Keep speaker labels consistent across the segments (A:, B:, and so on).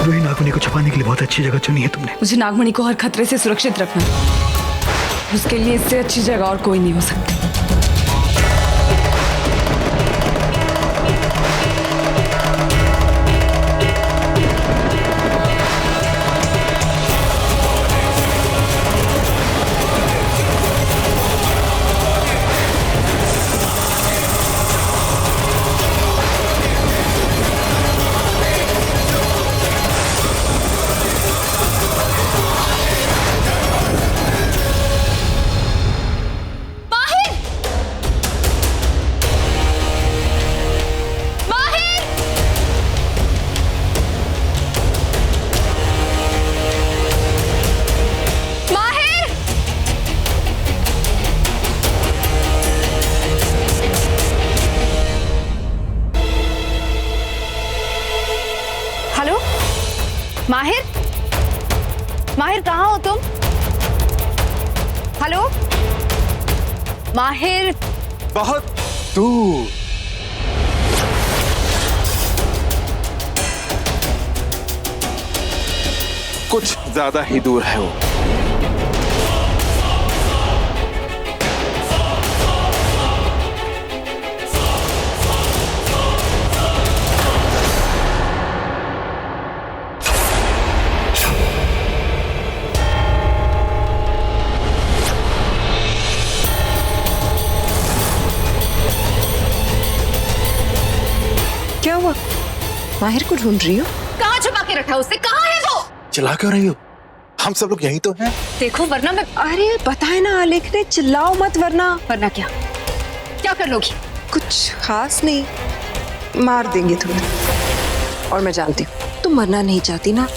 A: रोही, नागमणि को छुपाने के लिए बहुत अच्छी जगह चुनी है तुमने।
B: मुझे नागमणि को हर खतरे से सुरक्षित रखना है। उसके लिए इससे अच्छी जगह और कोई नहीं हो सकती।
C: माहिर, माहिर कहाँ हो तुम? हेलो माहिर।
D: बहुत दूर। कुछ ज्यादा ही दूर है वो।
C: क्या हुआ? माहिर को ढूंढ रही हो? कहाँ छुपा के रखा उसे? कहाँ है वो?
D: चिल्ला क्यों रही हो? हम सब लोग यहीं तो हैं।
C: देखो वरना मैं।
E: अरे बताए ना आलेख ने, चिल्लाओ मत वरना।
C: वरना क्या? क्या कर लोगी?
E: कुछ खास नहीं, मार देंगे तुम्हें। और मैं जानती हूँ तुम मरना नहीं चाहती ना।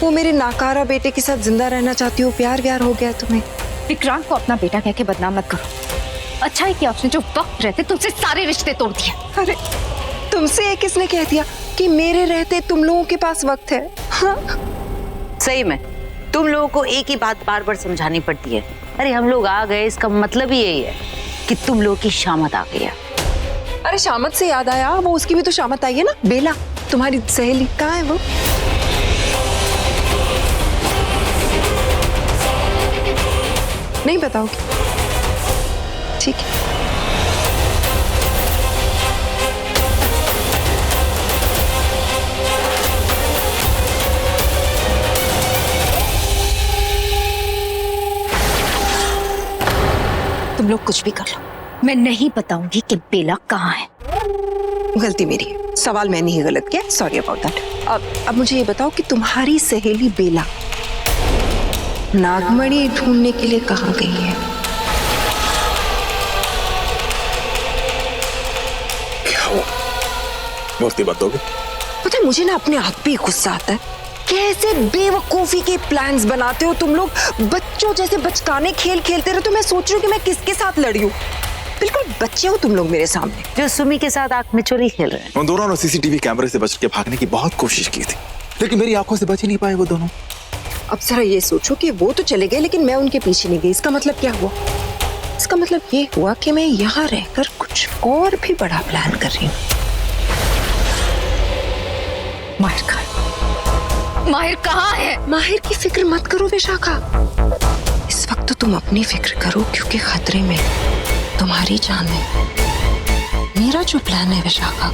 E: वो मेरे नाकारा बेटे के साथ जिंदा रहना चाहती हो। प्यार व्यार हो गया तुम्हें।
C: विक्रांत को अपना बेटा कह के बदनाम मत करो। अच्छा है कि आपने जो वक्त रहते तुमसे सारे रिश्ते तोड़ दिए।
E: अरे तुमसे ये किसने कह दिया कि मेरे रहते तुम लोगों के पास वक्त है? हाँ?
F: सही में तुम लोगों को एक ही बात बार बार समझानी पड़ती है। अरे हम लोग आ गए, इसका मतलब ही यही है कि तुम लोगों की शामत आ गई है।
E: अरे शामत से याद आया, वो उसकी भी तो शामत आई है ना। बेला तुम्हारी सहेली कहाँ है वो? नहीं बताओगी? ठीक है।
C: तुम लोग कुछ भी कर लो, मैं नहीं बताऊंगी कि बेला कहाँ है।
E: गलती मेरी है, सवाल मैंने ही गलत किया। Sorry about that. अब मुझे ये बताओ कि तुम्हारी सहेली बेला नागमणि ढूंढने के लिए कहाँ गई है?
D: क्या हुआ? बोलती बात होगी।
E: पता है मुझे ना अपने आप पे गुस्सा आता है। कैसे बेवकूफी के प्लान्स बनाते हो तुम लोग। बच्चों जैसे बचकाने खेल खेलते रहे। तो मैं सोच रही हूँ कि मैं किसके साथ लड़ी हूँ। बिल्कुल बच्चे हो तुम लोग मेरे सामने।
F: जो सुमी के साथ आंख में चोरी खेल रहे हैं।
D: उन दोनों ने सीसीटीवी कैमरे से बच के भागने की बहुत कोशिश की थी, लेकिन मेरी आंखों से बच ही नहीं पाए वो दोनों।
E: अब जरा ये सोचो कि वो तो चले गए लेकिन मैं उनके पीछे नहीं गई। इसका मतलब क्या हुआ? इसका मतलब ये हुआ कि मैं यहाँ रहकर कुछ और भी बड़ा प्लान कर रही हूँ।
C: माहिर कहाँ? माहिर कहाँ है?
E: माहिर की फिक्र मत करो विशाखा। इस वक्त तो तुम अपनी फिक्र करो, क्योंकि खतरे में तुम्हारी जान है। मेरा जो प्लान है विशाखा,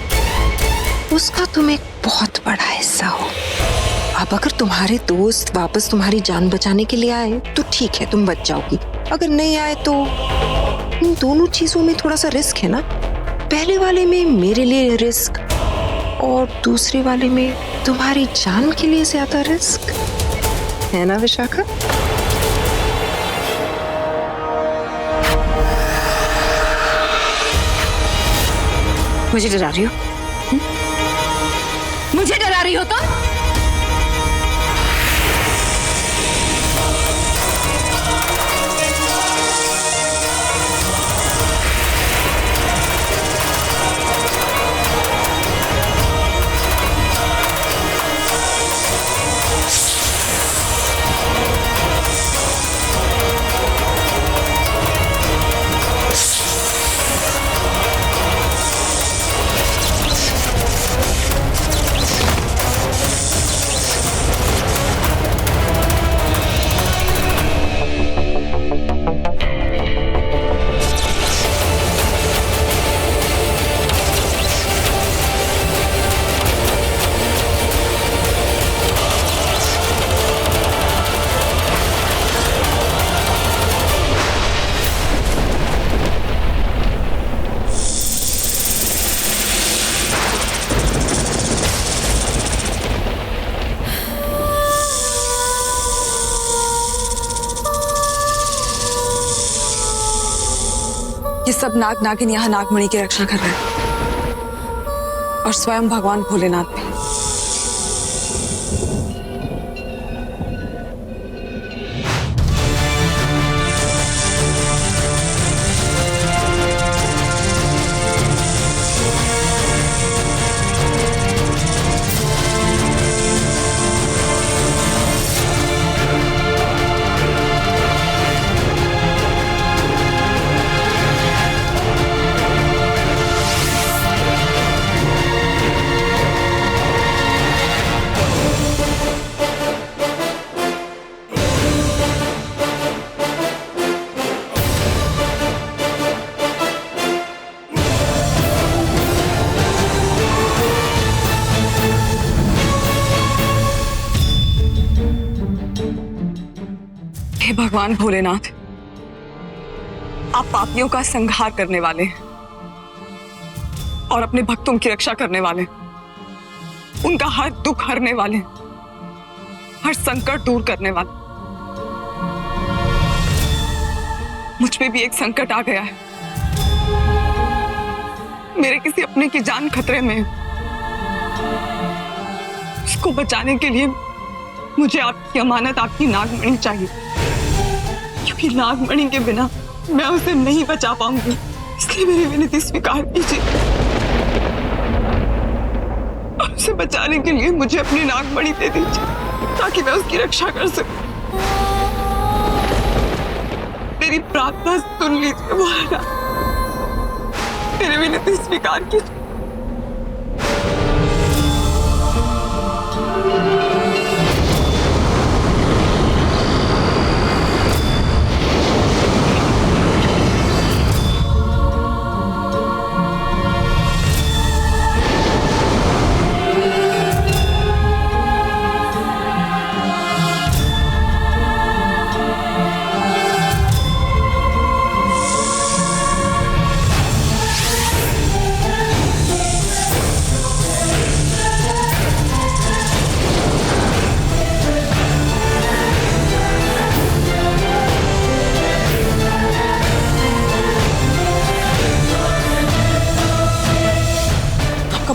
E: उसका तुम एक बहुत बड़ा हिस्सा हो। अब अगर तुम्हारे दोस्त वापस तुम्हारी जान बचाने के लिए आए तो ठीक है, तुम बच जाओगी। अगर नहीं आए तो इन दोनों चीजों में थोड़ा सा रिस्क है ना। पहले वाले में मेरे लिए रिस्क और दूसरे वाले में तुम्हारी जान के लिए ज्यादा रिस्क है ना विशाखा?
C: मुझे डरा रही हो? मुझे डरा रही हो तुम?
B: सब नाग नागिन यहाँ नागमणि की रक्षा कर रहे हैं और स्वयं भगवान भोलेनाथ भी। हे भगवान भोलेनाथ, आप पापियों का संहार करने वाले हैं और अपने भक्तों की रक्षा करने वाले हैं। उनका हर दुख हरने वाले हैं, हर संकट दूर करने वाले। मुझ पे भी एक संकट आ गया है। मेरे किसी अपने की जान खतरे में है। उसको बचाने के लिए मुझे आपकी अमानत, आपकी नागमणि चाहिए, क्योंकि नागमणि के बिना मैं उसे नहीं बचा पाऊंगी। इसलिए मेरी विनती स्वीकार कीजिए और उसे बचाने के लिए मुझे अपनी नागमणि दे दीजिए, ताकि मैं उसकी रक्षा कर सकूं। मेरी प्रार्थना सुन लीजिए भोलेनाथ, मेरी विनती स्वीकार कीजिए।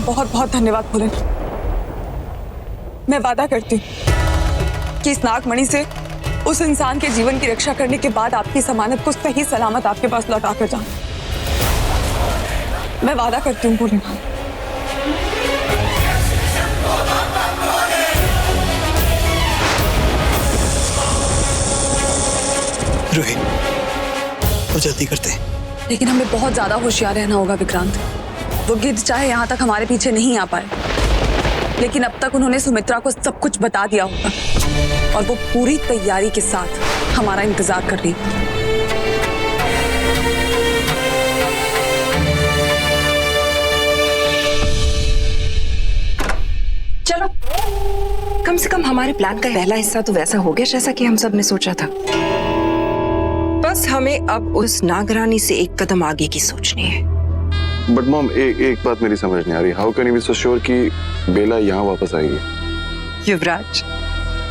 B: बहुत बहुत धन्यवाद भोलेनाथ। मैं वादा करती हूँ कि इस नागमणि से उस इंसान के जीवन की रक्षा करने के बाद आपकी जमानत को सही सलामत आपके पास लौटा कर जाऊं। मैं वादा करती हूँ भोलेनाथ।
A: रोहित, तो जल्दी करते हैं।
B: लेकिन हमें बहुत ज्यादा होशियार रहना होगा विक्रांत। वो गिद्ध चाहे यहाँ तक हमारे पीछे नहीं आ पाए, लेकिन अब तक उन्होंने सुमित्रा को सब कुछ बता दिया होगा और वो पूरी तैयारी के साथ हमारा इंतजार कर रही है।
E: चलो, कम से कम हमारे प्लान का पहला हिस्सा तो वैसा हो गया जैसा कि हम सब ने सोचा था। बस हमें अब उस नागरानी से एक कदम आगे की सोचनी है।
D: बट मॉम, एक बात मेरी समझ नहीं आ रही। How can you be so sure कि बेला यहाँ वापस आएगी?
E: युवराज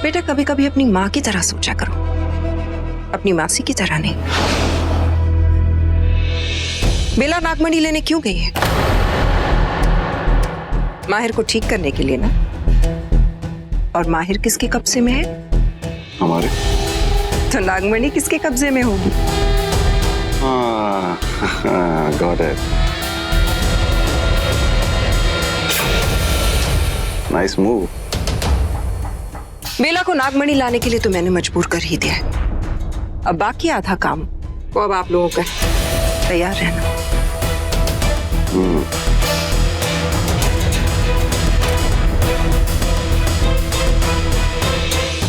E: बेटा, कभी कभी अपनी माँ की तरह सोचा करो, अपनी मासी की तरह नहीं। बेला नागमणि लेने क्यों गई है? माहिर को ठीक करने के लिए ना। और माहिर किसके कब्जे में है?
D: हमारे।
E: तो नागमणि किसके कब्जे में होगी?
D: Got it. Nice move.
E: Bela को नागमणि लाने के लिए तो मैंने मजबूर कर ही दिया है। अब बाकी आधा काम वो अब आप लोगों का। तैयार रहना।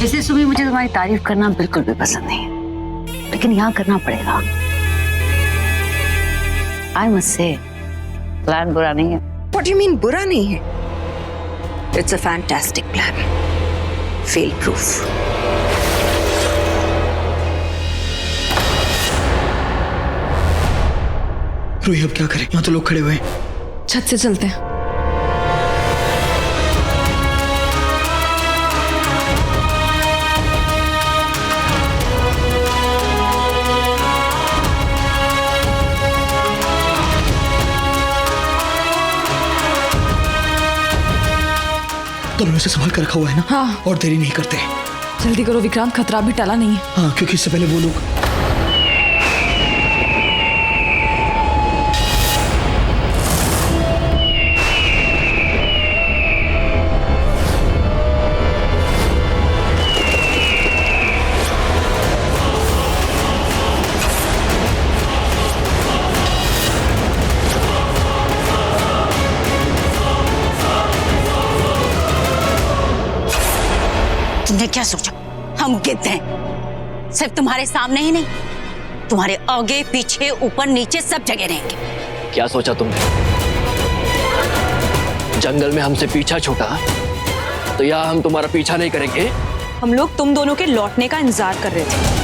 F: वैसे सुबह मुझे तुम्हारी तारीफ करना बिल्कुल भी पसंद नहीं है, लेकिन यहाँ करना पड़ेगा। आई मस्ट से प्लान बुरा नहीं है।
E: What do you mean बुरा नहीं है? It's a fantastic plan. Fail proof.
A: Rohit, अब क्या करें? यहाँ तो लोग खड़े हुए हैं।
B: छत से चलते हैं।
A: दोनों से संभाल कर रखा हुआ है ना?
G: हाँ।
A: और देरी नहीं करते।
G: जल्दी करो विक्रांत, खतरा भी टला नहीं है।
A: हाँ, क्योंकि इससे पहले वो लोग
F: तुमने क्या सोचा हम गिद्ध हैं? सिर्फ तुम्हारे सामने ही नहीं, तुम्हारे आगे पीछे ऊपर नीचे सब जगह रहेंगे।
H: क्या सोचा तुमने? जंगल में हमसे पीछा छूटा तो या हम तुम्हारा पीछा नहीं करेंगे?
G: हम लोग तुम दोनों के लौटने का इंतजार कर रहे थे।